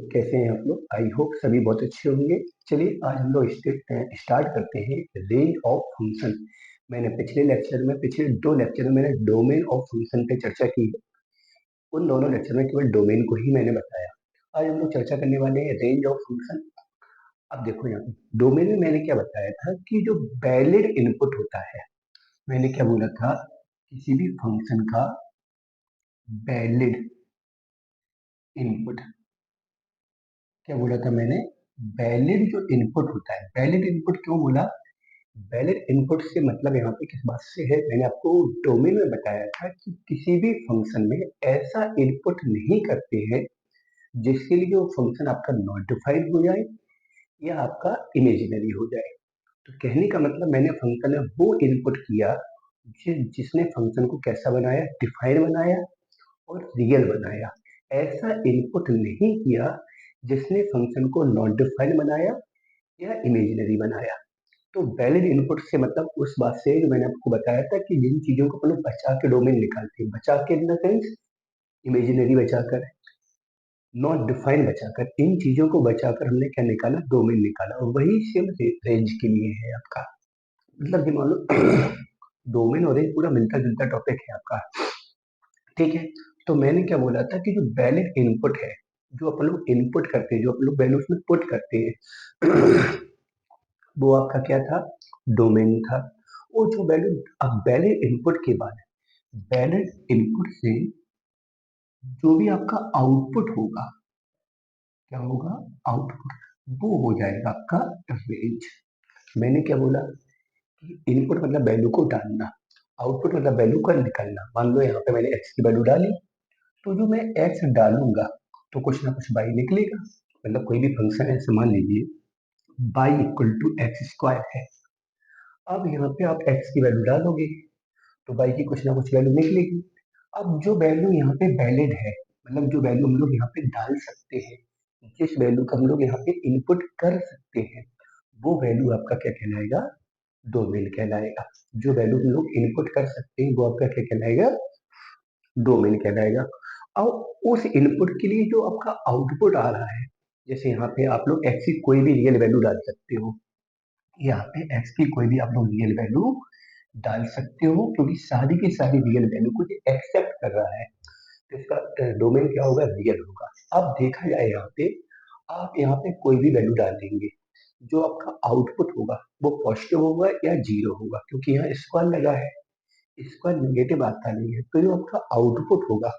कैसे हैं आप लोग? आई होप सभी बहुत अच्छे होंगे। चलिए आज हम लोग स्टार्ट करते हैं रेंज ऑफ फंक्शन। मैंने पिछले 2 लेक्चर में मैंने डोमेन ऑफ फंक्शन पे चर्चा की है। उन दोनों लेक्चर में केवल डोमेन को ही मैंने बताया। आज हम लोग चर्चा करने वाले हैं रेंज ऑफ फंक्शन। अब देखो यहाँ पे डोमेन में मैंने क्या बताया था कि जो वैलिड इनपुट होता है, मैंने क्या बोला था, किसी भी फंक्शन का वैलिड इनपुट, क्या बोला था मैंने, वैलिड जो इनपुट होता है। वैलिड इनपुट क्यों बोला? वैलिड इनपुट से मतलब यहाँ पे किस बात से है, मैंने आपको डोमेन में बताया था कि किसी भी फंक्शन में ऐसा इनपुट नहीं करते हैं जिसके लिए वो फंक्शन आपका नॉट डिफाइंड हो जाए या आपका इमेजिनरी हो जाए। तो कहने का मतलब मैंने फंक्शन में वो इनपुट किया जिसने फंक्शन को कैसा बनाया, डिफाइन बनाया और रियल बनाया। ऐसा इनपुट नहीं किया जिसने फंक्शन को नॉट डिफाइन बनाया या इमेजिनरी बनाया। तो वैलिड इनपुट से मतलब उस बात से जो मैंने आपको बताया था कि जिन चीजों को अपन लोग बचा के डोमेन निकालते हैं, बचा के इन द सेंस इमेजिनरी बचाकर, नॉट डिफाइन बचाकर, इन चीजों को बचाकर हमने क्या निकाला, डोमेन निकाला। और वही सेम रेंज के लिए है आपका। मतलब कि मान लो डोमेन और रेंज पूरा मिलता जुलता टॉपिक है आपका, ठीक है। तो मैंने क्या बोला था कि जो वैलिड इनपुट है, जो अपन लोग इनपुट करते हैं, जो अपन लोग वैल्यूज में पुट करते हैं वो आपका क्या था, डोमेन था। वो जो वैल्यू, अब वैलिड इनपुट के बाद वैलिड इनपुट से जो भी आपका आउटपुट होगा, क्या होगा, आउटपुट, वो हो जाएगा आपका रेंज। मैंने क्या बोला कि इनपुट मतलब वैल्यू को डालना, आउटपुट मतलब वैल्यू का निकलना। मान लो यहाँ पे मैंने एक्स की वैल्यू डाली, तो जो मैं एक्स डालूंगा तो कुछ ना कुछ बाई निकलेगा। मतलब कोई भी फंक्शन है, मान लीजिए y equal to x square है। अब यहाँ पे आप एक्स की वैल्यू डालोगे तो बाई की कुछ ना कुछ वैल्यू निकलेगी। अब जो वैल्यू यहाँ पे वैलिड है, मतलब जो वैल्यू हम लोग यहाँ पे डाल सकते हैं, जिस वैल्यू का हम लोग यहाँ पे इनपुट कर सकते हैं, वो वैल्यू आपका क्या कहलाएगा, डोमेन कहलाएगा। जो वैल्यू हम लोग इनपुट कर सकते हैं वो आपका क्या कहलाएगा, डोमेन कहलाएगा। अब उस इनपुट के लिए जो आपका आउटपुट आ रहा है, जैसे यहाँ पे आप लोग एक्स की कोई भी रियल वैल्यू डाल सकते हो, यहाँ पे एक्स की कोई भी आप लोग रियल वैल्यू डाल सकते हो, क्योंकि सारी की सारी रियल वैल्यू को एक्सेप्ट कर रहा है, तो इसका डोमेन क्या होगा, रियल होगा। अब देखा जाए यहाँ पे, आप यहाँ पे कोई भी वैल्यू डाल देंगे, जो आपका आउटपुट होगा वो पॉजिटिव होगा या जीरो होगा, क्योंकि यहाँ स्क्वायर लगा है, स्क्वायर नेगेटिव आता नहीं है। तो जो आपका आउटपुट होगा,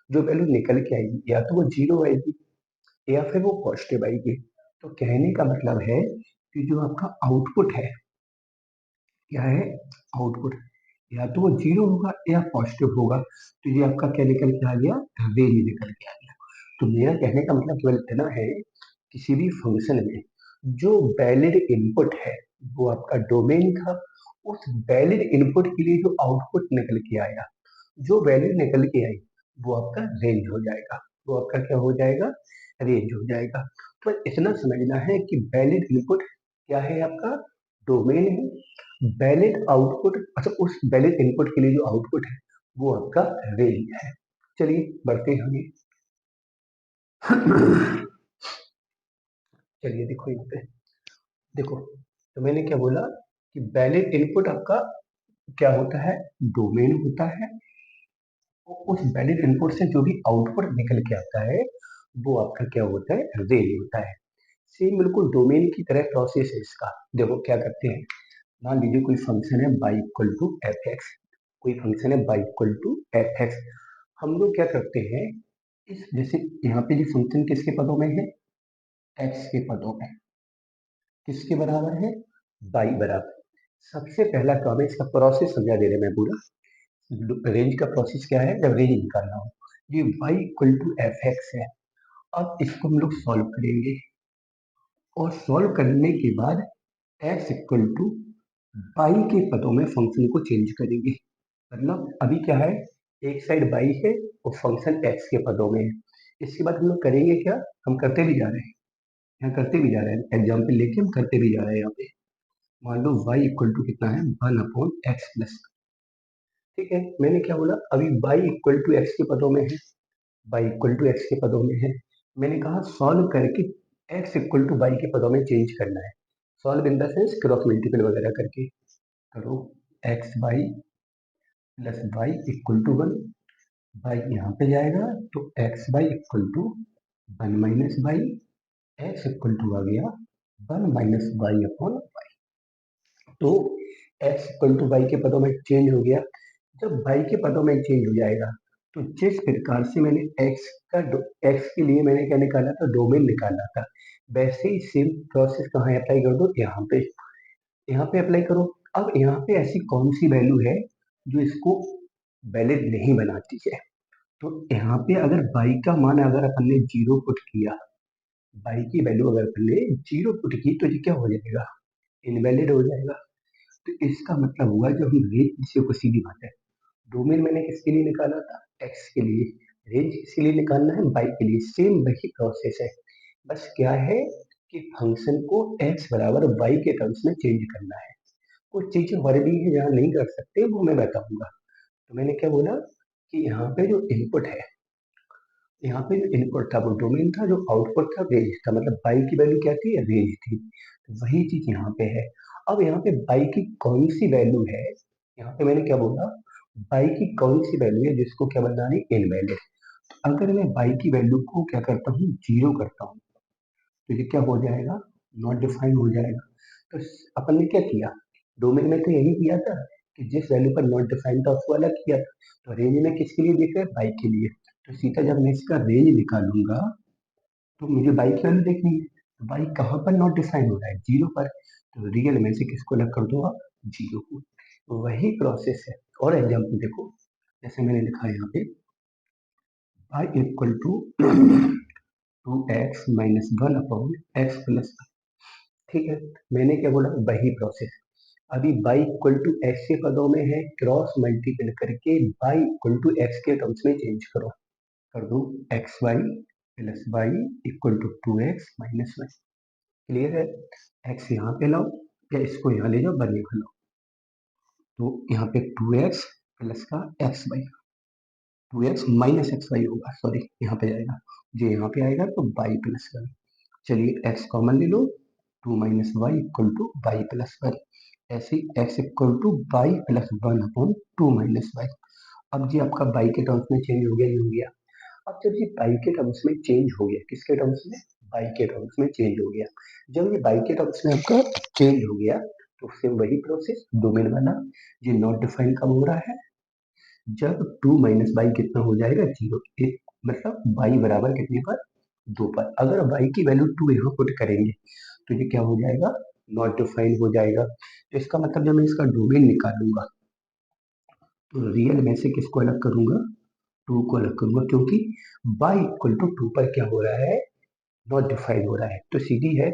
जो वैल्यू निकल के आएगी, या तो वो जीरो आएगी या फिर वो पॉजिटिव आएगी। तो कहने का मतलब है कि जो आपका आउटपुट है, क्या है, आउटपुट, या तो वो जीरो होगा या पॉजिटिव होगा। तो ये आपका क्या निकल के आ गया, रेंज निकल के आ गया। तो मेरा कहने का मतलब केवल इतना है, किसी भी फंक्शन में जो वैलिड इनपुट है वो आपका डोमेन था। उस वैलिड इनपुट के लिए जो आउटपुट निकल के आया, जो वैल्यू निकल के आई, वो आपका रेंज हो जाएगा। वो आपका क्या हो जाएगा, रेंज हो जाएगा। तो इतना समझना है कि वैलिड इनपुट क्या है, आपका डोमेन है। वैलिड आउटपुट, अच्छा उस वैलिड इनपुट के लिए जो आउटपुट है वो आपका रेंज है। चलिए बढ़ते हैं आगे। चलिए देखो यहाँ पे, देखो तो मैंने क्या बोला कि वैलिड इनपुट आपका क्या होता है, डोमेन होता है। उस वैलिड इनपुट से जो भी आउटपुट निकल के आता है वो आपका क्या होता है, रेंज होता है। सेम बिल्कुल डोमेन की तरह प्रोसेस है इसका। देखो क्या करते हैं, मान लीजिए कोई फंक्शन है y equal to f x, कोई फंक्शन है y equal to f x. हम लोग क्या करते हैं, इस जैसे यहाँ पे जो फंक्शन किसके पदों में है, एक्स के पदों में, किसके बराबर है, बाई बराबर। सबसे पहला काम है, इसका प्रोसेस समझा दे रहे हैं मैं पूरा। रेंज का प्रोसेस क्या है, जब रेंज निकालना हो, ये y equal to f x है। अब इसको हम लोग सॉल्व करेंगे, और सॉल्व करने के बाद x इक्वल टू बाई के पदों में फंक्शन को चेंज करेंगे। मतलब अभी क्या है, एक साइड बाई है और फंक्शन x के पदों में है। इसके बाद हम लोग करेंगे क्या, हम करते भी जा रहे हैं, यहाँ करते भी जा रहे हैं, एग्जाम्पल लेके हम करते भी जा रहे हैं। यहाँ पे मान लो y इक्वल टू कितना है, 1/x प्लस, ठीक है। मैंने क्या बोला, अभी y इक्वल टू एक्स के पदों में है, y इक्वल टू एक्स के पदों में है। मैंने कहा सॉल्व करके x इक्वल टू वाई के पदों में चेंज करना है। Solve in the sense cross multiple वगैरह करके करो। X Y plus Y equal to one, Y यहाँ पे जाएगा तो X Y equal to one minus Y, X equal to आ गया one minus Y upon Y. तो एक्स इक्वल टू वाई के पदों में चेंज हो गया। जब वाई के पदों में चेंज हो जाएगा तो जिस प्रकार से मैंने एक्स के लिए मैंने क्या निकाला था, डोमेन निकाला था, वैसे ही सेम प्रोसेस कहाँ अप्लाई कर दो, यहाँ पे अप्लाई करो। अब यहाँ पे ऐसी कौन सी वैल्यू है जो इसको वैलिड नहीं बनाती है? तो यहाँ पे अगर y का मान अगर अपन ने जीरो पुट किया, y की वैल्यू अगर अपन ने जीरो पुट की तो ये क्या हो जाएगा, इनवैलिड हो जाएगा। तो इसका मतलब हुआ जो हम रेंज से को सीधी बात है, डोमेन मैंने किसके लिए निकाला था, x के लिए, रेंज किसके लिए निकालना है, y के लिए। सेम वही प्रोसेस है, बस क्या है कि फंक्शन को x बराबर y के टर्म्स में चेंज करना है। कुछ चीजें वर्डी है जहाँ नहीं कर सकते वो मैं बताऊंगा। तो मैंने क्या बोला कि यहाँ पे जो इनपुट है, यहाँ पे जो इनपुट था वो डोमेन था, जो आउटपुट था रेंज था, मतलब बाई की वैल्यू क्या थी, रेंज थी। तो वही चीज यहाँ पे है। अब यहाँ पे बाई की कौन सी वैल्यू है, यहाँ पे मैंने क्या बोला, बाई की कौन सी वैल्यू है जिसको क्या बनानी, इनवैलिड। अगर मैं बाई की वैल्यू को क्या करता हूँ, जीरो करता हूँ, तो ये क्या हो जाएगा, नॉट डिफाइंड हो जाएगा। तो अपन ने क्या किया, डोमेन में तो यही किया था कि जिस वैल्यू पर नॉट डिफाइंड था उसको अलग किया था। तो रेंज में किसके लिए देख रहे हैं, बाई के लिए। तो सीधा जब मैं इसका रेंज निकालूंगा तो मुझे बाई की वैल्यू देखनी है। तो बाई कहाँ पर नॉट डिफाइन हो रहा है, जीरो पर। तो रियल में से किसको अलग कर दूंगा, जीरो को। तो वही प्रोसेस है। और एग्जाम्पल देखो, जैसे मैंने लिखा है यहाँ पे y equal to two x minus one upon x plus, ठीक है। मैंने क्या बोला, वही प्रोसेस। अभी y इक्वल टू एक्स के पदों में है, क्रॉस मल्टीपल करके y इक्वल टू एक्स के टर्म्स में चेंज करो। कर दो x Y plus Y equal to two x minus one. Clear है? एक्स यहाँ पे लाओ या इसको यहाँ ले जाओ, वन यहाँ लाओ। तो यहाँ पे टू एक्स प्लस का X Y, two x minus X Y होगा, सॉरी यहाँ पे जाएगा, जो यहाँ पे आएगा तो वाई प्लस वन। चलिए एक्स कॉमन ले लो, two minus Y equal to Y plus one. ऐसे ही X equal to Y plus one upon two minus Y. अब जी आपका वाई के टर्म्स में चेंज हो गया, ये हो गया। अब जब ये वाई के टर्म्स में चेंज हो गया, किसके टर्म्स में, वाई के टर्म्स में चेंज हो गया। जब ये वाई के टर्म्स में आपका चेंज हो गया तो सेम वही प्रोसेस डोमेन वाला, ये नॉट डिफाइन कब हो रहा है, जब टू माइनस वाई कितना हो जाएगा, जीरो। एक मतलब वाई बराबर कितने पर, दो पर। अगर वाई की वैल्यू टू यहाँ पुट करेंगे तो ये क्या हो जाएगा, नॉट डिफाइन हो जाएगा। तो इसका मतलब जब मैं इसका डोमेन निकालूंगा तो रियल में से किसको अलग करूंगा, टू को अलग करूंगा, क्योंकि y इक्वल टू टू पर क्या हो रहा है, नॉट डिफाइन हो रहा है। तो सीधी है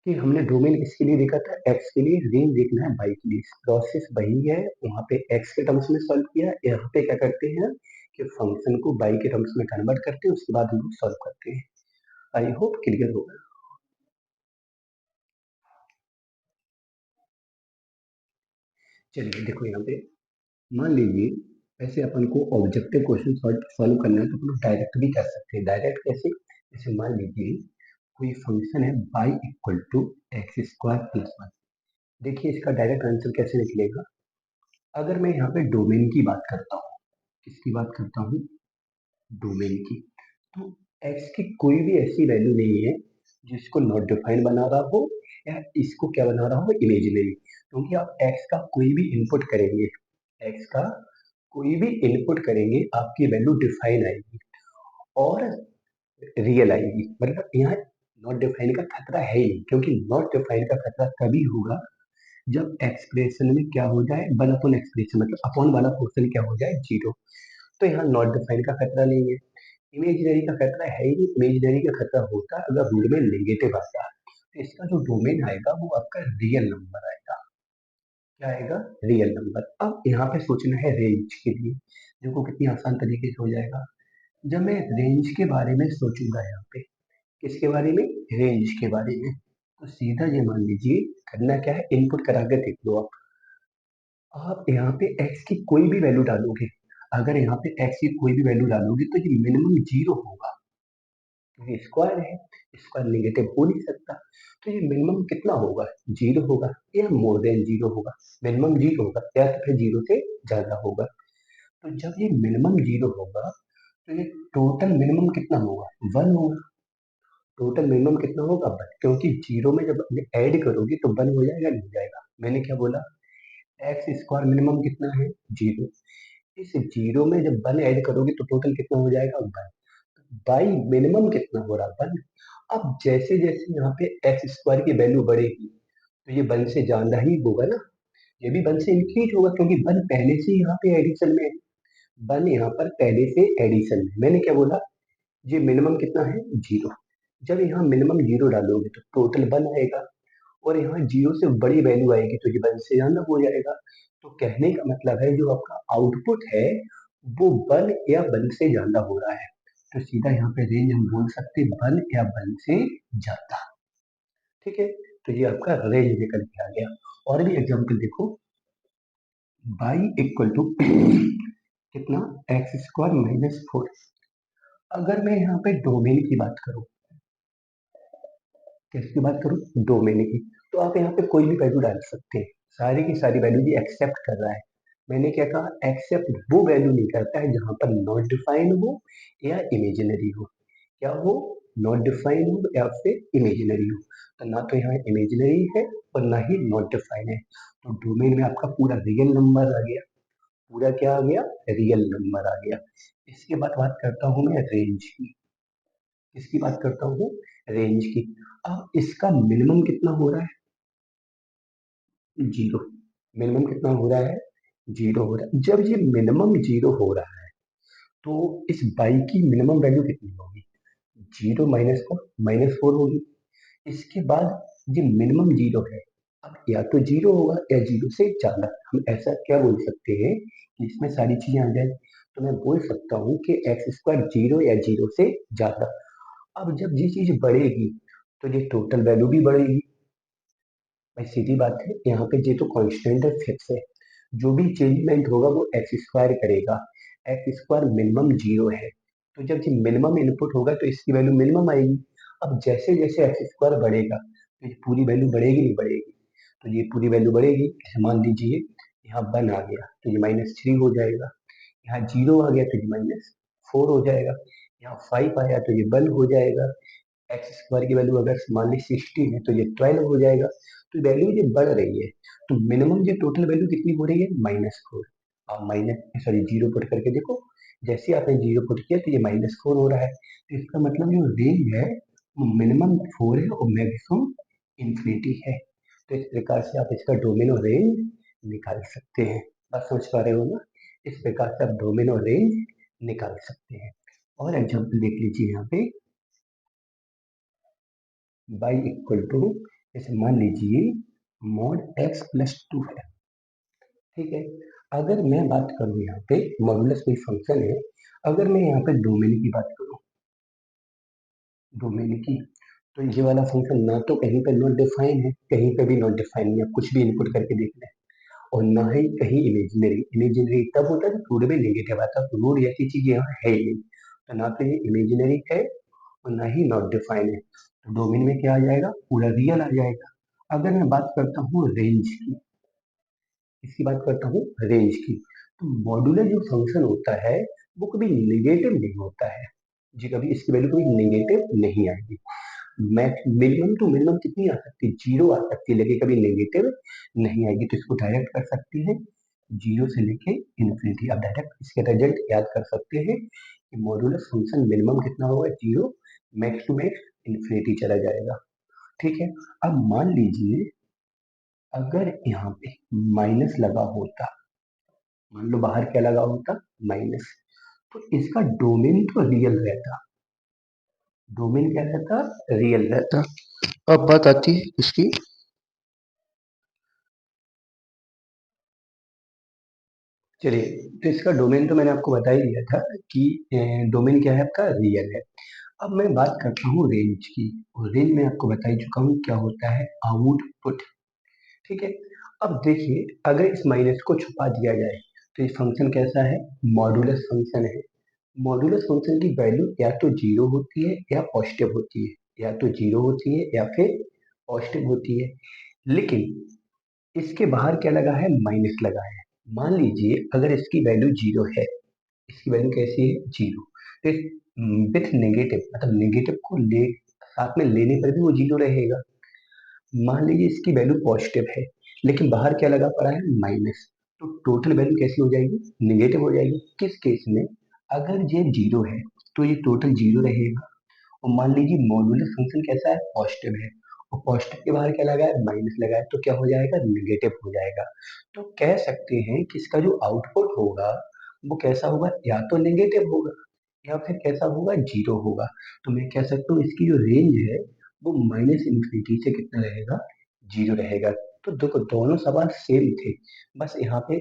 कि हमने डोमेन किसके लिए देखा था, x के लिए, रेंज देखना है y के लिए। प्रोसेस वही है, वहां पे x के टर्म्स में सॉल्व किया, यहाँ पे क्या करते हैं कि फंक्शन को y के टर्म्स में कन्वर्ट करते हैं, उसके बाद हम लोग सॉल्व करते हैं। आई होप क्लियर होगा। चलिए देखो यहाँ पे, मान लीजिए ऐसे अपन को ऑब्जेक्टिव क्वेश्चन सॉल्व करना है तो अपन लोग डायरेक्ट भी कर सकते हैं। डायरेक्ट कैसे, जैसे मान लीजिए कोई फंक्शन है y equal to x square plus one. देखिए इसका डायरेक्ट आंसर कैसे निकलेगा। अगर मैं यहाँ पे डोमेन की बात करता हूँ, किसकी बात करता हूँ, डोमेन की, तो x की कोई भी ऐसी वैल्यू नहीं है जिसको नॉट डिफाइंड बना रहा हो या इसको क्या बना रहा हो, इमेजिनरी। क्योंकि आप x का कोई भी इनपुट करेंगे, x का कोई भी इनपुट करेंगे आपकी वैल्यू डिफाइन आएगी और रियल आएगी। मतलब यहाँ नॉट डिफाइन का खतरा है ही नहीं, क्योंकि नॉट डिफाइन का खतरा तभी होगा जब एक्सप्रेशन में क्या हो जाए, वन अपॉन एक्सप्रेशन मतलब अपॉन वाला पोर्शन क्या हो जाए, जीरो। तो यहाँ नॉट डिफाइन का खतरा नहीं है, इमेजिनरी का खतरा है ही नहीं। इमेजिनरी का खतरा होता अगर रूट में नेगेटिव आता, तो इसका जो डोमेन आएगा वो आपका रियल नंबर आएगा। क्या आएगा, रियल नंबर। अब यहाँ पे सोचना है रेंज के लिए, देखो कितनी आसान तरीके से हो जाएगा। जब मैं रेंज के बारे में सोचूंगा यहाँ पे, किसके बारे में, रेंज के बारे में, तो सीधा ये मान लीजिए करना क्या है, इनपुट करा के देख लो आप यहाँ पे x की कोई भी वैल्यू डालोगे, अगर यहाँ पे x की कोई भी वैल्यू डालोगे तो ये मिनिमम जीरो होगा। क्योंकि स्क्वायर है, स्क्वायर नेगेटिव हो नहीं सकता। तो ये मिनिमम कितना होगा, जीरो होगा या मोर देन जीरो होगा। मिनिमम जीरो होगा या तो फिर जीरो से ज्यादा होगा। तो जब ये मिनिमम जीरो होगा तो ये टोटल मिनिमम कितना होगा, वन होगा। टोटल मिनिमम कितना होगा, वन, क्योंकि जीरो में जब ऐड करोगे तो वन हो जाएगा, नहीं हो जाएगा। मैंने क्या बोला, एक्स स्क्वायर मिनिमम कितना है, जीरो। इस जीरो में जब वन ऐड करोगे तो टोटल कितना हो जाएगा, वन। बाई मिनिमम कितना हो रहा, वन। अब जैसे जैसे यहाँ पे एक्स स्क्वायर की वैल्यू बढ़ेगी तो ये वन से ज्यादा ही होगा ना, ये भी वन से इंक्रीज होगा, क्योंकि वन पहले से यहाँ पे एडिशन में है। वन यहाँ पर पहले से एडिशन में, मैंने क्या बोला, ये मिनिमम कितना है, जीरो। जब यहाँ मिनिमम जीरो डालोगे तो टोटल वन आएगा, और यहाँ जीरो से बड़ी वैल्यू आएगी तो ये वन से ज्यादा हो जाएगा। तो कहने का मतलब है जो आपका आउटपुट है वो वन या वन से ज्यादा हो रहा है। तो सीधा यहाँ पे रेंज हम बोल सकते हैं वन या वन से ज्यादा। ठीक है, तो ये आपका रेंज निकल के आ गया। और भी एग्जांपल देखो, y इक्वल टू कितना, एक्स स्क्वायर माइनस फोर। अगर मैं यहाँ पे डोमेन की बात करूँ, किसकी बात करूँ, डोमेन की, तो आप यहाँ पे कोई भी वैल्यू डाल सकते हैं। सारी की सारी वैल्यू ये एक्सेप्ट कर रहा है। मैंने क्या कहा, एक्सेप्ट वो वैल्यू नहीं करता है जहां पर नॉट डिफाइन हो या इमेजिनरी हो। क्या हो, नॉट डिफाइन हो या फिर इमेजिनरी हो। तो ना तो यहाँ इमेजिनरी है और ना ही नॉट डिफाइन है। तो डोमेन में आपका पूरा रियल नंबर आ गया। पूरा क्या आ गया, रियल नंबर आ गया। इसके बाद बात करता हूँ मैं रेंज की। किसकी बात करता हूँ, रेंज की। अब इसका मिनिमम कितना हो रहा है, जीरो। मिनिमम कितना हो रहा है, जीरो हो रहा है। जब ये मिनिमम जीरो हो रहा है तो इस बाई की मिनिमम वैल्यू कितनी होगी, जीरो माइनस फोर होगी। इसके बाद ये मिनिमम जीरो है, अब या तो जीरो होगा या जीरो से ज्यादा। हम ऐसा क्या बोल सकते हैं कि इसमें सारी चीजें आ जाए। तो मैं बोल सकता हूँ कि एक्स स्क्वायर जीरो या जीरो से ज्यादा। अब जब ये चीज बढ़ेगी तो ये टोटल वैल्यू भी बढ़ेगी। भाई सीधी बात है, यहाँ पे ये तो कांस्टेंट है, फिक्स है। जो भी चेंजमेंट होगा वो एक्स स्क्वायर करेगा। एक्स स्क्वायर मिनिमम जीरो है, तो जब ये मिनिमम इनपुट होगा तो इसकी वैल्यू मिनिमम आएगी। अब जैसे जैसे एक्स स्क्वायर बढ़ेगा तो ये पूरी वैल्यू बढ़ेगी, नहीं बढ़ेगी। तो ये पूरी वैल्यू बढ़ेगी। जैसे मान लीजिए यहाँ वन आ गया तो ये माइनस थ्री हो जाएगा। यहाँ जीरो आ गया तो ये माइनस फोर हो जाएगा। यहाँ फाइव आया तो ये वन हो जाएगा। एक्स स्क्वायर की वैल्यू अगर मान ली 16 है तो ये 12 हो जाएगा। तो वैल्यू ये बढ़ रही है। तो मिनिमम ये टोटल वैल्यू कितनी हो रही है, माइनस फोर। आप माइनस सॉरी जीरो पुट करके देखो, जैसे आपने जीरो पुट किया तो ये माइनस फोर हो रहा है। तो इसका मतलब जो रेंज है वो मिनिमम फोर है और मैक्सिमम इंफिनिटी है। तो इस प्रकार से आप इसका डोमेन और रेंज निकाल सकते हैं। बात समझ पा रहे हो ना, इस प्रकार से आप डोमेन और रेंज निकाल सकते हैं। और एग्जाम्पल देख लीजिए यहाँ पे, y इक्वल टू, जैसे मान लीजिए मॉड एक्स प्लस टू है। ठीक है, अगर मैं बात करूं यहाँ पे मॉडुलस कोई फंक्शन है, अगर मैं यहाँ पे डोमेन की बात करूं, डोमेन की, तो ये वाला फंक्शन ना तो कहीं पे नॉट डिफाइन है, कहीं पे भी नॉट डिफाइन नहीं है, आप कुछ भी इनपुट करके देख लें। और ना ही कहीं इमेजिनरी। इमेजिनरी तब होता है जब रूट में नेगेटिव आता है, तो रूट ऐसी चीज यहाँ है ही नहीं। तो ना तो ये इमेजिनरी है और ना ही नॉट डिफाइन है। तो डोमेन में क्या आ जाएगा, पूरा रियल आ जाएगा। अगर मैं बात करता हूँ रेंज की, इसकी बात करता हूँ रेंज की, तो मॉड्यूलर जो फंक्शन होता है वो कभी निगेटिव नहीं होता है जी, कभी इसकी वैल्यू कभी निगेटिव नहीं आएगी। मिनिमम टू मिनिमम कितनी आ सकती है, जीरो आ सकती है, लेकिन कभी नेगेटिव नहीं आएगी। तो इसको डायरेक्ट कर सकते हैं जीरो से लेके इन्फिनिटी। आप डायरेक्ट इसके रिजल्ट याद कर सकते हैं कि मॉड्यूलर फंक्शन मिनिमम कितना होगा, zero, max to max infinity चला जाएगा। ठीक है, अब मान लीजिए अगर यहाँ पे माइनस लगा होता, मान लो बाहर क्या लगा होता, माइनस, तो इसका डोमेन तो रियल रहता। डोमेन क्या रहता, रियल रहता। अब बात आती है इसकी, चलिए, तो इसका डोमेन तो मैंने आपको बता ही दिया था कि डोमेन क्या है आपका, रियल है। अब मैं बात करता हूँ रेंज की, और रेंज में आपको बता ही चुका हूँ क्या होता है, आउटपुट। ठीक है, अब देखिए अगर इस माइनस को छुपा दिया जाए तो ये फंक्शन कैसा है, मॉडुलस फंक्शन है। मॉड्यूलस फंक्शन की वैल्यू या तो जीरो होती है या पॉजिटिव होती है, या तो जीरो होती है या फिर पॉजिटिव होती है। लेकिन इसके बाहर क्या लगा है, माइनस लगा है। मान लीजिए अगर इसकी वैल्यू जीरो है, इसकी वैल्यू कैसी है, जीरो, तो विथ नेगेटिव मतलब नेगेटिव को ले साथ में लेने पर भी वो जीरो रहेगा। मान लीजिए इसकी वैल्यू पॉजिटिव है लेकिन बाहर क्या लगा पड़ा है, माइनस, तो टोटल वैल्यू कैसी हो जाएगी, निगेटिव हो जाएगी। किस केस में, अगर ये जीरो है तो ये टोटल जीरो रहेगा। और मान लीजिए मॉड्यूलस फंक्शन कैसा है, पॉजिटिव है, और पॉजिटिव के बाहर क्या लगा है, माइनस लगा है, तो क्या हो जाएगा, निगेटिव हो जाएगा। तो कह सकते हैं कि इसका जो आउटपुट होगा वो कैसा होगा, या तो नेगेटिव होगा या फिर कैसा होगा, जीरो होगा। तो मैं कह सकता हूँ इसकी जो रेंज है वो माइनस इन्फिनिटी से कितना रहेगा, जीरो रहेगा। तो देखो दोनों सवाल सेम थे, बस यहाँ पे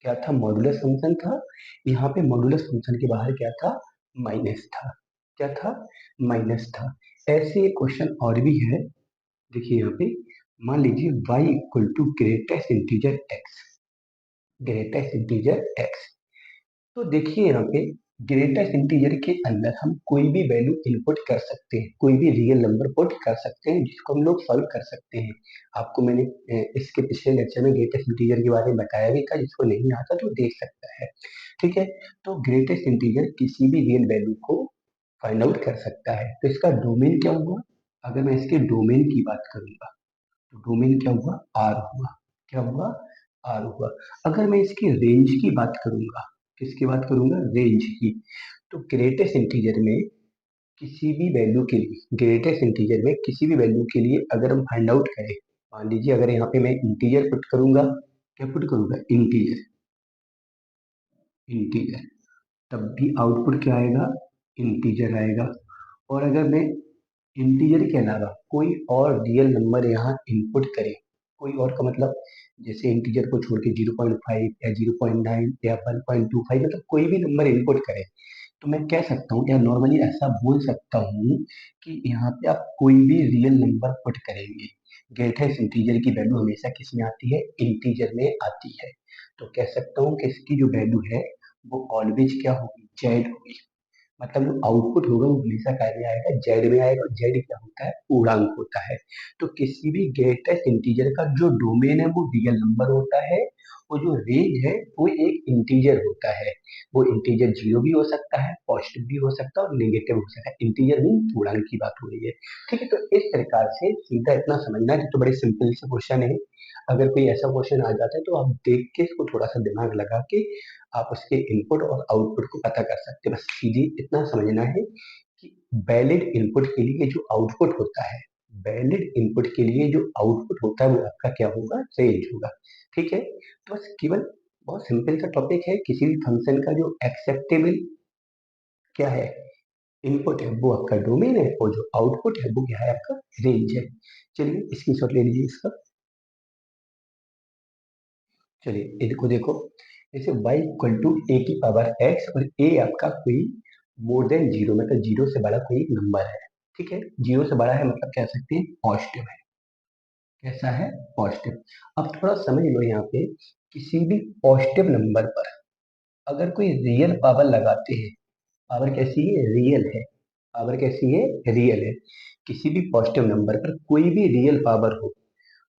क्या था, मॉड्यूलस फंक्शन था, यहाँ पे मॉड्यूलस फंक्शन के बाहर क्या था, माइनस था। क्या था, माइनस था। ऐसे एक क्वेश्चन और भी है, देखिए यहाँ पे, मान लीजिए y equal to greatest integer x, greatest integer x। तो देखिए यहाँ पे ग्रेटेस्ट इंटीजर के अंदर हम कोई भी वैल्यू इनपुट कर सकते हैं, कोई भी रियल नंबर पुट कर सकते हैं जिसको हम लोग सॉल्व कर सकते हैं। आपको मैंने इसके पिछले लेक्चर में ग्रेटेस्ट इंटीजर के बारे में बताया भी था, जिसको नहीं आता तो देख सकता है। ठीक है, तो ग्रेटेस्ट इंटीजर किसी भी रियल वैल्यू को फाइंड आउट कर सकता है। तो इसका डोमेन क्या हुआ, अगर मैं इसके डोमेन की बात करूंगा तो डोमेन क्या हुआ, आर हुआ। क्या हुआ, आर हुआ। अगर मैं इसकी रेंज की बात करूंगा, किसकी बात करूंगा, रेंज की, तो ग्रेटेस्ट इंटीजर में किसी भी वैल्यू के लिए, ग्रेटेस्ट इंटीजर में किसी भी वैल्यू के लिए अगर हम फाइंड आउट करें, मान लीजिए अगर यहाँ पे मैं इंटीजर पुट करूंगा, क्या पुट करूंगा, इंटीजर, इंटीजर, तब भी आउटपुट क्या आएगा, इंटीजर आएगा। और अगर मैं इंटीजर के अलावा कोई और रियल नंबर यहाँ इनपुट करें, कोई और का मतलब जैसे इंटीजर को छोड़ के 0.5 या 0.9 या 1.25, मतलब कोई भी नंबर इनपुट करें, तो मैं कह सकता हूँ या नॉर्मली ऐसा बोल सकता हूँ कि यहाँ पे आप कोई भी रियल नंबर पुट करेंगे, ग्रेटेस्ट इंटीजर की वैल्यू हमेशा किस में आती है, इंटीजर में आती है। तो कह सकता हूँ कि इसकी जो वैल्यू है वो ऑलवेज क्या होगी, जेड होगी। मतलब जो आउटपुट होगा वो हमेशा क्या में आएगा, जेड में आएगा। और जेड क्या होता है, पूर्णांक होता है। तो किसी भी ग्रेटेस्ट इंटीजर का जो डोमेन है वो रियल नंबर होता है, और जो रेंज है वो एक इंटीजर होता है। वो इंटीजर जीरो भी हो सकता है, पॉजिटिव भी हो सकता है और नेगेटिव हो सकता है। इंटीजर मीन पूर्णांक की बात हो रही है। ठीक है, तो इस प्रकार से सीधा इतना समझना है, तो बड़े सिंपल से क्वेश्चन है। अगर कोई ऐसा क्वेश्चन आ जाता है तो आप देख के इसको थोड़ा सा दिमाग लगा के आप उसके इनपुट और आउटपुट को पता कर सकते हैं। बस सीधी इतना समझना है कि वैलिड इनपुट के लिए जो आउटपुट होता है, वैलिड इनपुट के लिए जो आउटपुट होता है वो आपका क्या होगा, रेंज होगा। ठीक है, तो बस केवल बहुत सिंपल सा टॉपिक है, किसी भी फंक्शन का जो एक्सेप्टेबल क्या है, इनपुट है वो आपका डोमेन है, और जो आउटपुट है वो क्या है, आपका रेंज है। चलिए स्क्रीनशॉट ले लीजिए इसका। चलिए इसको देखो, जैसे y इक्वल टू ए की पावर x, और a आपका कोई मोर देन जीरो, मतलब जीरो से बड़ा कोई नंबर है। ठीक है, जीरो से बड़ा है मतलब कह सकते हैं पॉजिटिव है। कैसा है, पॉजिटिव। अब थोड़ा समझ लो यहाँ पे, किसी भी पॉजिटिव नंबर पर अगर कोई रियल पावर लगाते हैं, पावर कैसी है, रियल है, पावर कैसी है, रियल है। किसी भी पॉजिटिव नंबर पर कोई भी रियल पावर हो,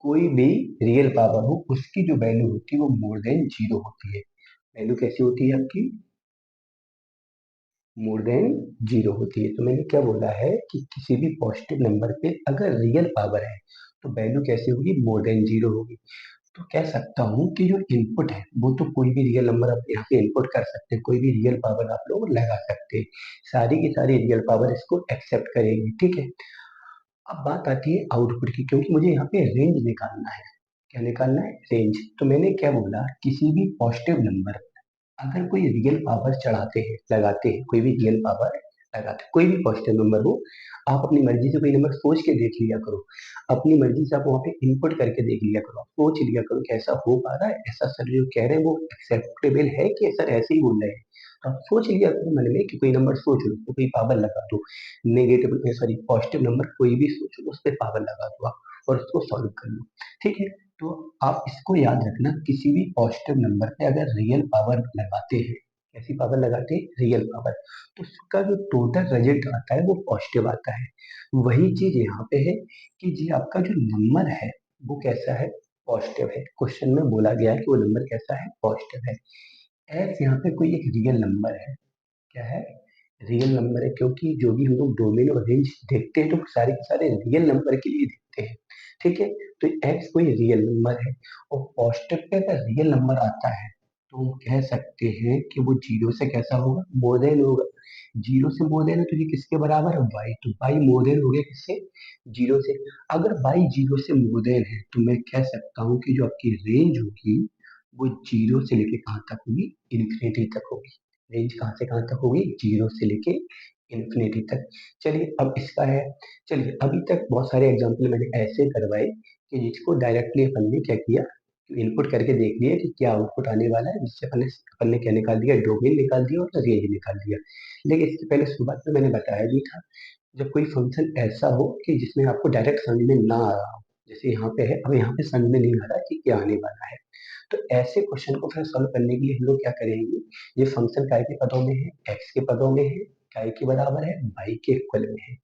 कोई भी रियल पावर हो, उसकी जो वैल्यू होती है वो मोर देन जीरो होती है। वैल्यू कैसी होती है आपकी, मोर देन जीरो होती है। तो मैंने क्या बोला है कि किसी भी पॉजिटिव नंबर पे अगर रियल पावर है तो वैल्यू कैसी होगी, मोर देन जीरो होगी। तो कह सकता हूँ कि जो इनपुट है वो तो कोई भी रियल नंबर आप यहाँ पे इनपुट कर सकते हैं, कोई भी रियल पावर आप लोग लगा सकते हैं, सारी की सारी रियल पावर इसको एक्सेप्ट करेगी। ठीक है, अब बात आती है आउटपुट की, क्योंकि मुझे यहाँ पे रेंज निकालना है। क्या निकालना है, रेंज। तो मैंने क्या बोला, किसी भी पॉजिटिव नंबर अगर कोई रियल पावर चढ़ाते हैं, लगाते हैं, कोई भी रियल पावर लगाते हैं, कोई भी पॉजिटिव नंबर हो, आप अपनी मर्जी से कोई नंबर सोच के देख लिया करो, अपनी मर्जी से आप वहाँ पे इनपुट करके देख लिया करो, सोच लिया करो कि ऐसा हो पा रहा है, ऐसा सर जो कह रहे हैं वो एक्सेप्टेबल है कि सर ऐसे ही बोल रहे हैं। तो आप सोच लिया करो मन में कि कोई नंबर सोच लो तो कोई पावर लगा दो, नेगेटिव सॉरी पॉजिटिव नंबर कोई भी सोच लो उस पर पावर लगा दो आप और उसको सॉल्व कर लो। ठीक है, तो आप इसको याद रखना, किसी भी पॉजिटिव नंबर पे अगर रियल पावर लगाते हैं, कैसी पावर लगाते हैं, रियल पावर। तो उसका जो टोटल रिजल्ट आता है वो पॉजिटिव आता है। वही चीज यहाँ पे है कि जी आपका जो नंबर है वो कैसा है, पॉजिटिव है। क्वेश्चन में बोला गया है कि वो नंबर कैसा है, पॉजिटिव है। एक्स यहाँ पे कोई एक रियल नंबर है, क्या है, रियल नंबर है, क्योंकि जो भी हम लोग डोमेन और रेंज देखते हैं तो सारे के सारे रियल नंबर के लिए देखते हैं। ठीक है, तो एक्स कोई रियल नंबर है और पॉजिटिव पे अगर रियल नंबर आता है तो हम कह सकते हैं कि वो जीरो से कैसा होगा, मोर देन होगा। जीरो से मोर देन है तो ये किसके बराबर है, वाई, तो वाई मोर देन हो गया किससे, जीरो से। अगर वाई जीरो से मोर देन है तो मैं कह सकता हूँ कि जो आपकी रेंज होगी वो जीरो से लेके कहाँ तक होगी, इन्फिनिटी तक होगी। रेंज कहाँ से कहाँ तक होगी, जीरो से लेके इन्फिनिटी तक। चलिए अब इसका है, चलिए अभी तक बहुत सारे एग्जाम्पल मैंने ऐसे करवाए कि जिसको डायरेक्टली अपन ने क्या किया, इनपुट करके देख लिया कि क्या आउटपुट आने वाला है, जिससे अपन ने क्या निकाल दिया, डोमेन निकाल दिया और रेंज निकाल दिया। लेकिन इससे पहले शुरुआत में मैंने बताया भी था, जब कोई फंक्शन ऐसा हो कि जिसमें आपको डायरेक्ट समझ में ना आ रहा हो, जैसे यहाँ पे है, अब यहाँ पे समझ में नहीं आ रहा कि क्या आने वाला है, तो ऐसे क्वेश्चन को फिर सॉल्व करने के लिए हम लोग क्या करेंगे, ये फंक्शन काय के पदों में है, एक्स के पदों में है, काय के बराबर है, वाई के इक्वल में है।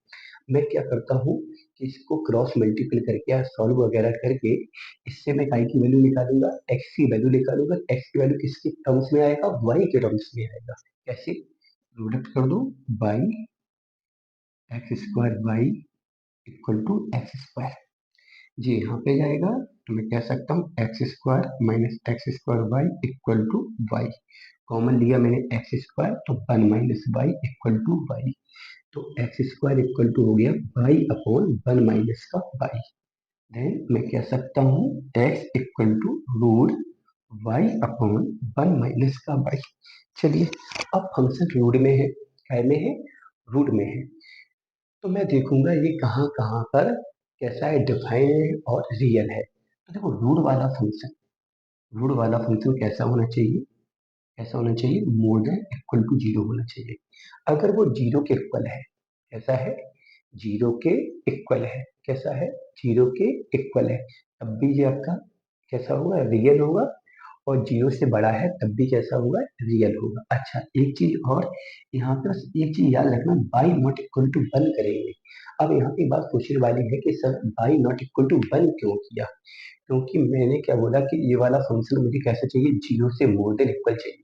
मैं क्या करता हूँ कि इसको क्रॉस मल्टीपल करके या सॉल्व वगैरह करके इससे मैं काय की वैल्यू निकालूंगा, एक्स की वैल्यू निकालूंगा, एक्स की वैल्यू किसके टर्म्स में आएगा, वाई के टर्म्स में आएगा। कैसे, प्रोडक्ट कर दो, by X square Y equal to x square, जी यहाँ पे जाएगा तो मैं कह सकता हूँ X square minus X square Y equal to Y. Common लिया मैंने एक्स स्क्वायर तो one minus Y equal to Y, तो एक्स स्क्वायर इक्वल टू हो गया वाई अपॉन वन माइनस का वाई। देन मैं कह सकता हूँ X equal to root Y upon one minus का वाई। चलिए अब फंक्शन रूट में है, क्या में है, रूट में है, तो मैं देखूंगा ये कहाँ कहाँ पर कैसा है, डिफाइन है और रियल है। तो देखो रूट वाला फंक्शन कैसा होना चाहिए, कैसा होना चाहिए, more than equal to zero होना चाहिए। अगर वो जीरो के इक्वल है, कैसा है, जीरो के इक्वल है, कैसा है, जीरो के इक्वल है, तब भी ये आपका कैसा होगा, रियल होगा, और जीरो से बड़ा है तब भी कैसा होगा, रियल होगा। अच्छा एक चीज और, यहाँ पे बस एक चीज याद रखना, y not equal to one करेंगे। अब यहाँ पे बात पूछने वाली है कि sir y not equal to one क्यों किया, क्योंकि मैंने क्या बोला कि ये वाला फंक्शन मुझे कैसा चाहिए, जीरो से मोर देन इक्वल चाहिए।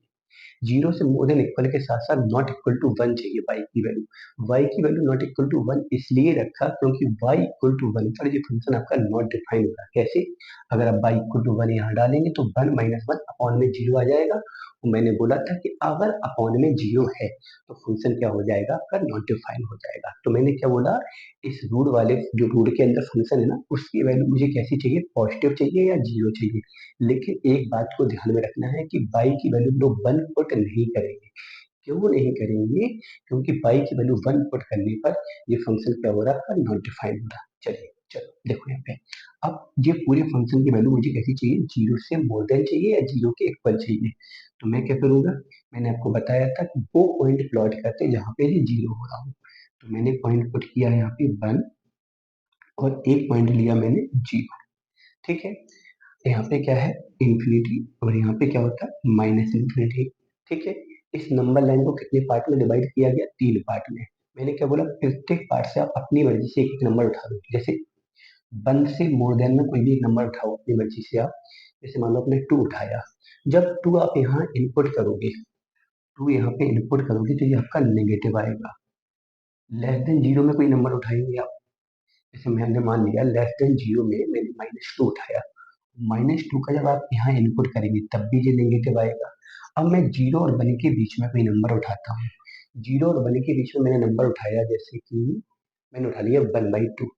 जीरो से मोर देन इक्वल के साथ साथ नॉट इक्वल टू वन चाहिए वाई की वैल्यू। वाई की value not equal to one इसलिए रखा क्योंकि वाई इक्वल टू वन पर ये फंक्शन आपका नॉट डिफाइन होगा। कैसे, अगर आप वाई इक्वल टू वन यहाँ डालेंगे तो वन माइनस वन अपॉन में जीरो आ जाएगा, और मैंने बोला था कि अगर अपॉन में जीरो है तो फंक्शन क्या हो जाएगा, आपका नॉट डिफाइन हो जाएगा। तो मैंने क्या बोला, इस रूट वाले जो रूट के अंदर फंक्शन है ना, उसकी वैल्यू मुझे कैसी चाहिए, पॉजिटिव चाहिए या जीरो चाहिए। लेकिन एक बात को ध्यान में रखना है कि बाई की वैल्यू लोग वन पुट नहीं करेंगे। क्यों नहीं करेंगे, क्योंकि बाई की वैल्यू वन पुट करने पर ये फंक्शन क्या हो रहा है, नॉट डिफाइन हो रहा है। चलिए चलो देखो यहाँ पे, अब ये पूरे फंक्शन की वैल्यू मुझे कैसी चाहिए, जीरो से मोर देन चाहिए या जीरो के इक्वल चाहिए। तो मैं क्या करूंगा, मैंने आपको बताया था कि वो पॉइंट प्लॉट करते हैं जहाँ पे ये जीरो हो रहा हो। तो मैंने पॉइंट पुट किया यहाँ पे वन, और एक पॉइंट लिया मैंने जीरो। ठीक है, यहाँ पे क्या है, इंफिनिटी, और यहाँ पे क्या होता है, माइनस इंफिनिटी। ठीक है, इस नंबर लाइन को कितने पार्ट में डिवाइड किया गया, तीन पार्ट में। मैंने क्या बोला, प्रत्येक पार्ट से आप अपनी मर्जी से एक नंबर उठा लो। जैसे वन से मोर देन में कोई भी एक नंबर उठाओ अपनी मर्जी से आप, जैसे मान लो आपने टू उठाया, जब टू आप यहाँ इनपुट करोगे, टू यहाँ पे इनपुट करोगे तो ये आपका नेगेटिव आएगा। लेस देन जीरो में कोई नंबर उठाएंगे आप, जैसे मैंने मान लिया लेस देन जीरो में मैंने माइनस टू उठाया, माइनस टू का जब आप यहाँ इनपुट करेंगे तब भी ये नेगेटिव आएगा। अब मैं जीरो और वन के बीच में कोई नंबर उठाता हूँ, जीरो और वन के बीच में मैंने नंबर उठाया, जैसे कि मैंने उठा लिया वन बाई टू।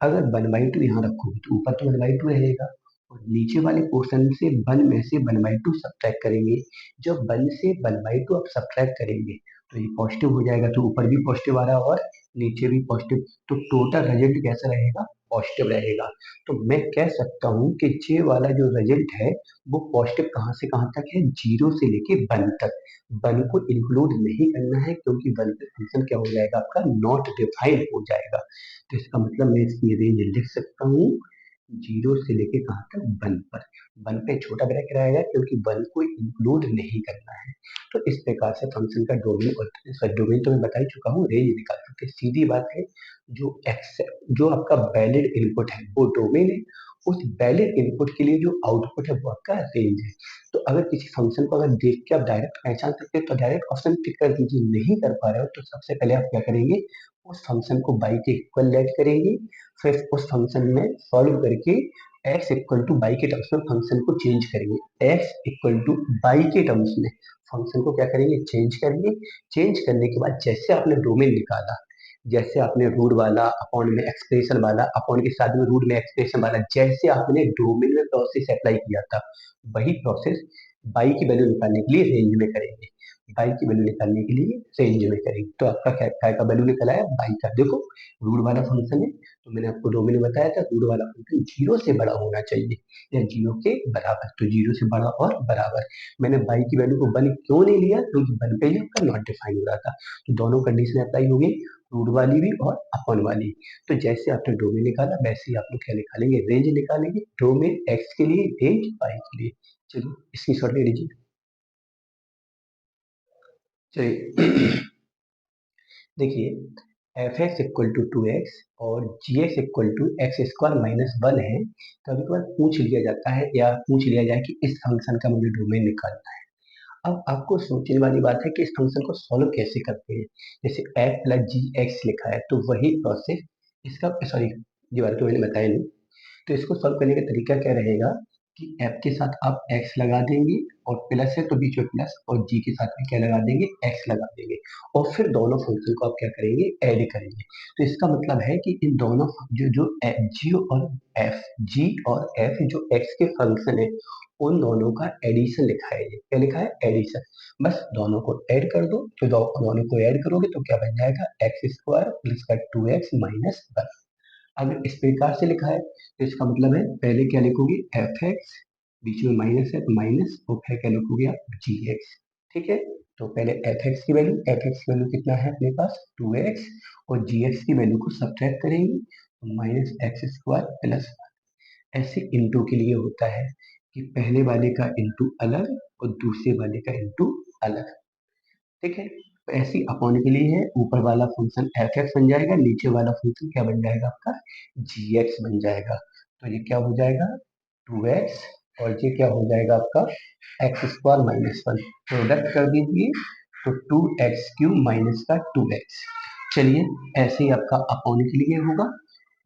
अगर वन बाई टू यहाँ रखोगे तो ऊपर तो वन बाई टू रहेगा, और नीचे वाले पोर्शन से वन में से वन बाई टू सब्ट्रैक्ट करेंगे। जब वन से वन बाई टू आप सब्ट्रैक्ट करेंगे तो ये पॉजिटिव हो जाएगा, तो ऊपर भी पॉजिटिव आ रहा है और नीचे भी पॉजिटिव, तो टोटल रिजल्ट कैसा रहेगा, पॉजिटिव रहेगा। तो मैं कह सकता हूँ कि ये वाला जो रिजल्ट है वो पॉजिटिव कहाँ से कहाँ तक है, जीरो से लेके वन तक। वन को इंक्लूड नहीं करना है क्योंकि वन पे फंक्शन क्या हो जाएगा, आपका नॉट डिफाइन हो जाएगा। तो इसका मतलब मैं इसकी रेंज लिख सकता हूँ 0 से लेके कहाँ तक 1 पर। 1 पे छोटा ब्रैकेट आएगा क्योंकि 1 को इंक्लूड नहीं करना है। तो इस प्रकार से फंक्शन का डोमेन और डोमेन तो मैं बता ही चुका हूँ, रेंज निकाल सकते हैं। सीधी बात है, जो आपका वैलिड इनपुट है वो डोमेन है, उस वैलिड इनपुट के लिए जो आउटपुट है वो आपका रेंज है। तो अगर किसी फंक्शन को अगर देख के आप डायरेक्ट पहचान सकते हैं तो डायरेक्ट ऑप्शन टिक कर दीजिए। नहीं कर पा रहे हो तो सबसे पहले आप क्या करेंगे, उस फंक्शन को बाई के इक्वल लेट करेंगे, फिर उस फंक्शन में सॉल्व करके x इक्वल टू बाई के टर्म्स में फंक्शन को चेंज करेंगे। x इक्वल टू बाई के टर्म्स में फंक्शन को क्या करेंगे, चेंज करेंगे। चेंज करने के बाद जैसे आपने डोमेन निकाला, जैसे आपने रूट वाला अपॉन में एक्सप्रेशन वाला, अपॉन के साथ में रूट में एक्सप्रेशन वाला, जैसे आपने डोमेन में प्रोसेस अप्लाई किया था वही प्रोसेस बाई की वैल्यू निकालने के लिए रेंज में करेंगे। बाई की वैल्यू निकालने के लिए रेंज में करेंगे तो आपका क्या का वैल्यू निकला है, बाई का। देखो रूट वाला फंक्शन है तो मैंने आपको डोमेन में बताया था, रूट वाला फंक्शन 0 से बड़ा होना चाहिए या 0 के बराबर, तो 0 से बड़ा और बराबर। मैंने बाई की वैल्यू को 1 क्यों नहीं लिया, क्योंकि 1 पे ही आपका नॉट डिफाइन हो रहा था। तो दोनों कंडीशन अप्लाई होगी, रूट वाली भी और अपन वाली। तो जैसे आपने डोमेन निकाला वैसे ही आप लोग क्या निकालेंगे, रेंज निकालेंगे। डोमेन एक्स के लिए, रेंज वाई के लिए। चलिए इसकी शॉर्ट ले लीजिए। चलिए देखिए, F x equal to 2x और G x equal to x square minus 1 है। कभी कभार पूछ लिया जाता है या पूछ लिया जाए कि इस फंक्शन का मुझे डोमेन निकालना है। अब आपको सोचने वाली बात है कि इस फंक्शन को सॉल्व कैसे करते हैं। जैसे एफ प्लस जी एक्स लिखा है तो वही प्रोसेस इसका, सॉरी ये बात तो मैंने बताया नहीं। तो इसको सॉल्व करने का तरीका क्या रहेगा कि f के साथ आप x लगा देंगे और प्लस है तो बीच में प्लस, और g के साथ में क्या लगा देंगे, x लगा देंगे, और फिर दोनों फंक्शन को आप क्या करेंगे, ऐड करेंगे। तो इसका मतलब है कि इन दोनों जो g और f जो x के फंक्शन है उन दोनों का एडिशन लिखा है। ये क्या लिखा है, एडिशन। बस दोनों को ऐड कर दो, तो दोनों को ऐड करोगे तो क्या बन जाएगा, एक्स स्क्वायर प्लस का 2x माइनस 1। अगर इस प्रकार से लिखा है तो इसका मतलब है पहले क्या लिखोगे, एफ एक्स, बीच में माइनस है तो माइनस, और फिर क्या लिखोगे आप, जी एक्स। ठीक है, तो पहले एफ एक्स की वैल्यू कितना है अपने पास, 2x, और जी एक्स की वैल्यू को सब्ट्रैक्ट करेंगे तो माइनस एक्स स्क्वायर प्लस। ऐसे इंटू के लिए होता है कि पहले वाले का इंटू अलग और दूसरे वाले का इंटू अलग। ठीक है, तो ऐसी अपॉन के लिए है, ऊपर वाला फंक्शन एफ एक्स बन जाएगा, नीचे वाला फंक्शन क्या बन जाएगा आपका, जी एक्स बन जाएगा। तो ये क्या हो जाएगा, 2x, और ये क्या हो जाएगा आपका एक्स स्क्वायर माइनस 1। प्रोडक्ट कर दीजिए तो 2x³ माइनस का 2x। चलिए ऐसे ही आपका अपॉन के लिए होगा,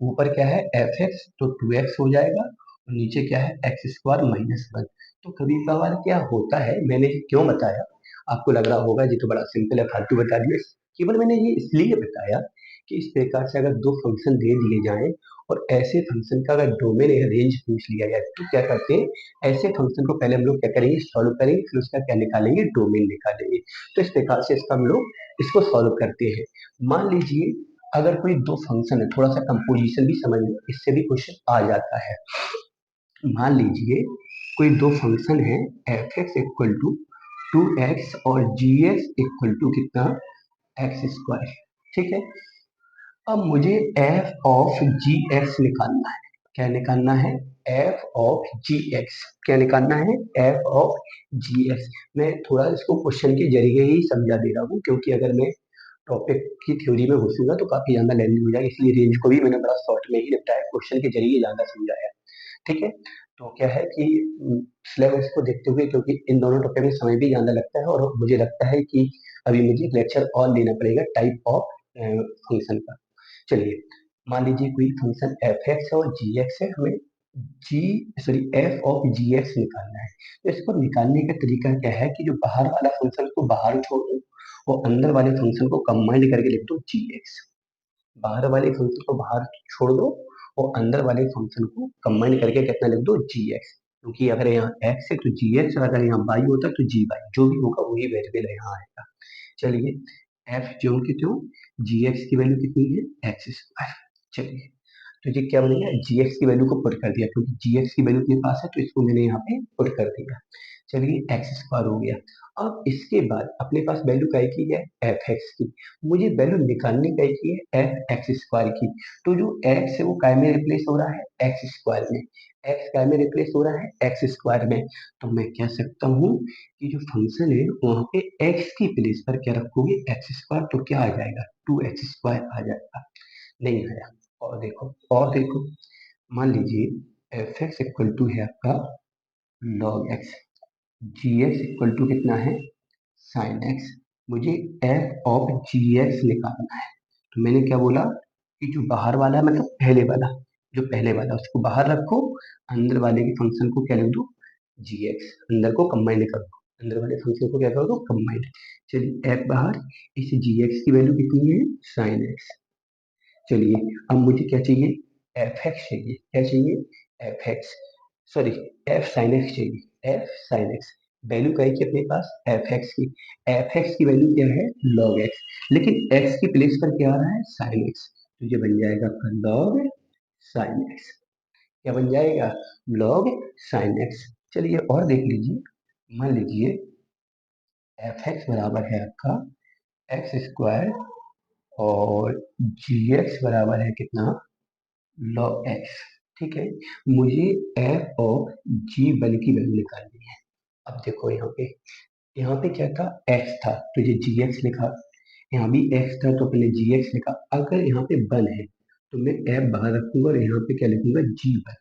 ऊपर क्या है एफ एक्स तो 2x हो जाएगा, और नीचे क्या है एक्स स्क्वायर माइनस 1। तो कभी कभार क्या होता है, मैंने ये क्यों बताया, आपको लग रहा होगा ये तो बड़ा सिंपल है, फालतू बता दिया। केवल मैंने ये इसलिए बताया कि इस प्रकार से अगर दो फंक्शन दे दिए जाएं और ऐसे फंक्शन का अगर डोमेन या रेंज पूछ लिया जाए तो क्या करते हैं, ऐसे फंक्शन को पहले हम लोग क्या करेंगे, सॉल्व करेंगे, फिर उसका क्या निकालेंगे, डोमेन निकालेंगे। तो इस प्रकार से इसका हम लोग इसको सॉल्व करते हैं। मान लीजिए अगर कोई दो फंक्शन है, थोड़ा सा कंपोजिशन भी समझ लो, इससे भी क्वेश्चन आ जाता है। मान लीजिए कोई दो फंक्शन है, F x equal to 2x और जी एक्स इक्वल टू कितना, एक्स स्क्वायर। ठीक है, अब मुझे एफ ऑफ जी एक्स निकालना है। क्या निकालना है, एफ ऑफ जी एक्स। क्या निकालना है, एफ ऑफ जी एक्स। मैं थोड़ा इसको क्वेश्चन के जरिए ही समझा दे रहा हूँ, क्योंकि अगर मैं टॉपिक की थ्योरी में घुसूंगा तो काफी ज्यादा लेंदी हो जाएगी, इसलिए रेंज को भी मैंने बड़ा शॉर्ट में ही निपटाया, क्वेश्चन के जरिए ज्यादा समझाया। ठीक है, तो क्या है कि सिलेबस को देखते हुए, क्योंकि इन दोनों टॉपिक में समय भी ज्यादा लगता है और मुझे लगता है कि अभी मुझे लेक्चर और लेना पड़ेगा टाइप ऑफ फंक्शन का। चलिए मान लीजिए कोई फंक्शन एफ एक्स है और जी एक्स है, हमें G sorry F of ji x निकालना है। तो इसको निकालने का तरीका क्या है कि जो बाहर वाला फंक्शन को बाहर छोड़ दो और अंदर वाले फंक्शन को कंबाइंड करके लिख दो जी एक्स। बाहर वाले फंक्शन को बाहर छोड़ दो और अंदर वाले फंक्शन को कंबाइन करके कितना लिख दो, जी एक्स। क्योंकि अगर यहाँ एक्स है तो जी एक्स, और अगर यहाँ वाई होता तो जी वाई, जो भी होगा वही वेरिएबल यहाँ आएगा। चलिए एफ जो की त्यों, जी एक्स की वैल्यू कितनी है, एक्स स्क्वायर। चलिए तो ये क्या बनेगा, जी एक्स की वैल्यू को पुट कर दिया, क्योंकि जी एक्स की वैल्यू अपने पास है तो इसको मैंने यहाँ पे पुट कर दिया। चलिए एक्स स्क्वायर हो गया। अब इसके बाद अपने पास वैल्यू काय की है एफ एक्स की, मुझे वैल्यू निकालनी काय की है एफ एक्स स्क्वायर की। तो जो एक्स है वो काय में रिप्लेस हो रहा है एक्स स्क्वायर में, एक्स काय में रिप्लेस हो रहा है एक्स स्क्वायर में। तो मैं कह सकता हूँ कि जो फंक्शन है वहां पे एक्स की प्लेस पर क्या रखोगे एक्स स्क्वायर, तो क्या आ जाएगा टू एक्स स्क्वायर आ जाएगा। नहीं आया। और देखो मान लीजिए एफ एक्स इक्वल टू है आपका log x, g x equal to कितना है साइन एक्स। मुझे एफ ऑफ जी एक्स निकालना है। तो मैंने क्या बोला कि जो बाहर वाला है मतलब पहले वाला, जो पहले वाला उसको बाहर रखो, अंदर वाले के फंक्शन को क्या लिख दो जी एक्स, अंदर को कंबाइन कर दो, अंदर वाले फंक्शन को क्या कर दो कंबाइन। चलिए एफ बाहर, इस जी एक्स की वैल्यू कितनी है साइन एक्स। चलिए अब मुझे क्या चाहिए एफ एक्स चाहिए, क्या चाहिए F x, sorry F sine x चाहिए, एफ साइन एक्स। वैल्यू क्या है कि अपने पास एफ एक्स की, एफ एक्स की वैल्यू क्या है लॉग एक्स, लेकिन एक्स की प्लेस पर क्या आ रहा है साइन एक्स, तो ये बन जाएगा आपका लॉग साइन एक्स। क्या बन जाएगा लॉग साइन एक्स। चलिए और देख लीजिए, मान लीजिए एफ एक्स बराबर है आपका एक्स स्क्वायर और जी एक्स बराबर है कितना लॉग एक्स। ठीक है, मुझे एफ और जी वन की वैल्यू निकालनी है। अब देखो यहाँ पे क्या था एक्स था तो ये जी एक्स लिखा, यहाँ भी एक्स था तो पहले जी एक्स लिखा। अगर यहाँ पे वन है तो मैं एफ बाहर रखूंगा और यहाँ पे क्या लिखूंगा जी वन।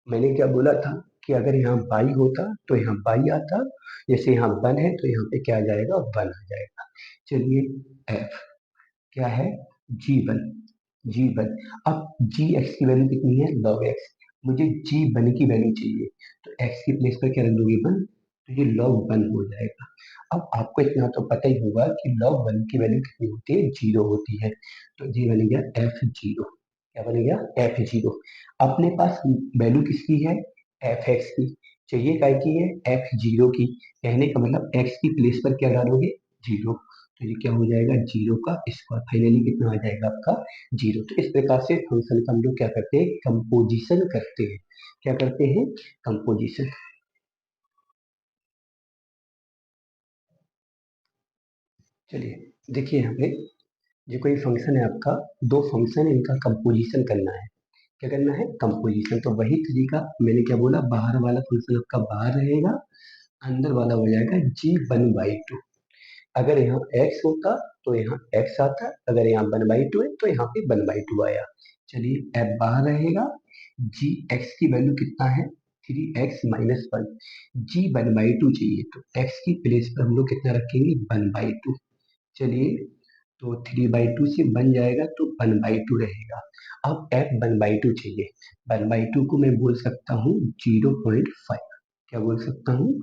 मैंने क्या बोला था कि अगर यहाँ बाई होता तो यहाँ बाई आता, जैसे यहाँ वन है तो यहाँ पे क्या आ जाएगा वन आ जाएगा। चलिए एफ क्या है जी वन, जी वन। अब जी एक्स की वैल्यू कितनी है लॉग एक्स, मुझे जी वन की वैल्यू चाहिए, तो एक्स की प्लेस पर क्या रख दूंगी वन, तो ये लॉग वन हो जाएगा। अब आपको इतना तो पता ही होगा कि लॉग वन की वैल्यू कितनी होती है जीरो होती है, तो ये बन गया एफ जीरो। क्या बन गया एफ जीरो। अपने पास वैल्यू किसकी है एफ एक्स की, चाहिए काय की है एफ जीरो की, कहने का मतलब एक्स की प्लेस पर क्या डालोगे जीरो, तो ये क्या हो जाएगा जीरो का स्क्वायर, फाइनली कितना आ जाएगा आपका जीरो। तो इस प्रकार से फंक्शन का हम लोग क्या करते हैं कंपोजिशन करते हैं, क्या करते हैं कंपोजिशन। चलिए देखिए यहाँ पे ये कोई फंक्शन है आपका, दो फंक्शन है इनका कंपोजिशन करना है, क्या करना है कंपोजिशन। तो वही तरीका मैंने क्या बोला, बाहर वाला फंक्शन आपका बाहर रहेगा, अंदर वाला हो जाएगा जी वन बाई टू। अगर यहाँ x होता तो यहाँ x आता, अगर यहाँ वन बाई टू है तो यहाँ पे वन बाई टू आया। चलिए f बाहर रहेगा, जी x की वैल्यू कितना है थ्री एक्स माइनस वन, जी वन बाई टू चाहिए तो x की प्लेस पर हम लोग कितना रखेंगे वन बाई टू। चलिए तो थ्री बाई टू से बन जाएगा तो वन बाई टू रहेगा। अब एफ वन बाई टू चाहिए, वन बाई टू को मैं बोल सकता हूँ 0.5, क्या बोल सकता हूँ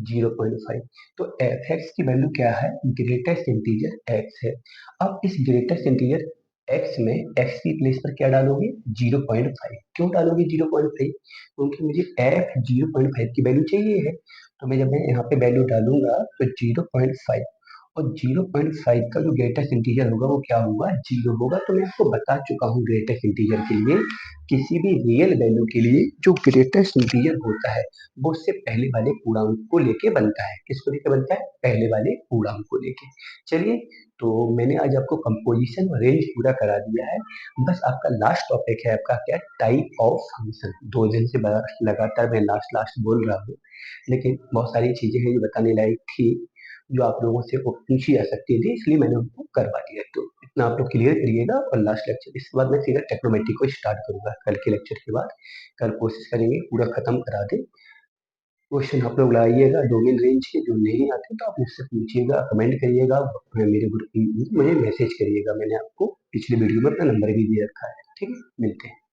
0.5। तो एफ एक्स की वैल्यू क्या है ग्रेटेस्ट इंटीजर एक्स है। अब इस ग्रेटेस्ट इंटीजर एक्स में एक्स की प्लेस पर क्या डालोगे 0.5, क्यों डालोगे 0.5, क्योंकि मुझे एफ 0.5 की वैल्यू चाहिए है। तो मैं जब मैं यहाँ पे वैल्यू डालूंगा तो 0.5, और 0.5 का जो ग्रेटेस्ट इंटीजर होगा वो क्या होगा जीरो होगा। तो मैं आपको बता चुका हूँ ग्रेटेस्ट इंटीजर के लिए, किसी भी रियल वैल्यू के लिए जो ग्रेटेस्ट इंटीजर होता है वो उससे पहले वाले पूर्णांक को लेके बनता है, किसको लेके बनता है पहले वाले पूर्णांक को लेके। चलिए तो मैंने आज आपको कंपोजिशन और रेंज पूरा करा दिया है। बस आपका लास्ट टॉपिक है आपका क्या टाइप ऑफ फंक्शन। 2 दिन से लगातार मैं लास्ट लास्ट बोल रहा हूँ, लेकिन बहुत सारी चीजें हैं जो बताने लायक थी जो आप लोगों से वो पूछी जा सकती थी, इसलिए मैंने उनको करवा दिया। तो इतना आप लोग क्लियर करिएगा और लास्ट लेक्चर इसके बाद मैं सीधा टेक्नोमेट्री को स्टार्ट करूंगा कल के लेक्चर के बाद। कल कोशिश करेंगे पूरा खत्म करा दे। क्वेश्चन आप लोग लाइएगा डोमेन रेंज के, जो नहीं आते तो आप मुझसे पूछिएगा कमेंट करिएगा, मेरे ग्रुप मुझे मैसेज करिएगा, मैंने आपको पिछले वीडियो में अपना नंबर भी दे रखा है। ठीक है मिलते हैं।